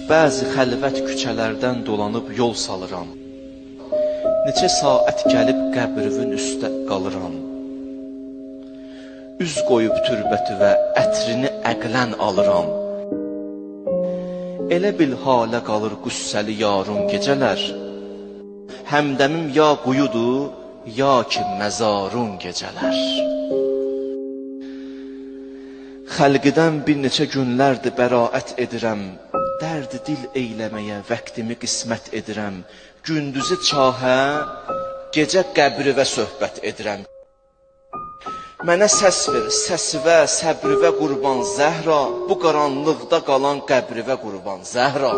bəzi xəlvət küçələrdən dolanıb yol salıram. Neçə saat gəlib qəbrivin üstə qalıram. Üz qoyub türbətüvə ətrini əqlən alıram. Elə bil halə qalır qüssəli yarım gecələr. Həmdəmim ya quyudur, ya ki məzarun gecələr. Xəlqidən bir neçə günlərdir bəraət edirəm. Dərdi dil eyləməyə vaxtimi qismət edirəm. Gündüzü çahə, gecə qəbrivə söhbət edirəm. Mənə səs ver, səsivə, səbrivə qurban Zəhra. Bu qaranlıqda qalan qəbrivə qurban Zəhra.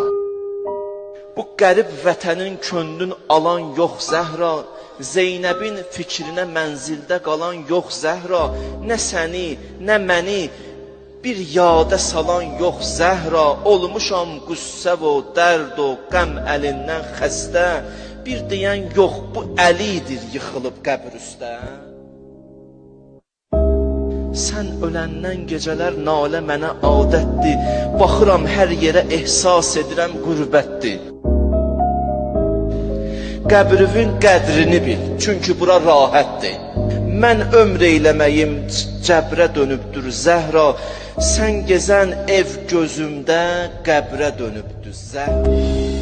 Bu qərib vətənin könlün alan yox Zəhra. Zeynəbin fikrinə mənzildə qalan yox Zəhra. Nə səni, nə məni bir yada salan yox Zəhra. Olmuşam qüssə və dərd o qəm əlindən xəstə. Bir deyən yox, bu Əlidir yıxılıb qəbr üstə. Sən öləndən gecələr nalə mənə adətdir. Baxıram hər yerə ehsas edirəm qürbətdir. Qəbrivin qədrini bil, çünki bura rahətdir. Mən ömr eyləməyim cəbrə dönübdür Zəhra. Sən gezən ev gözümdə qəbrə dönübdür Zəhra.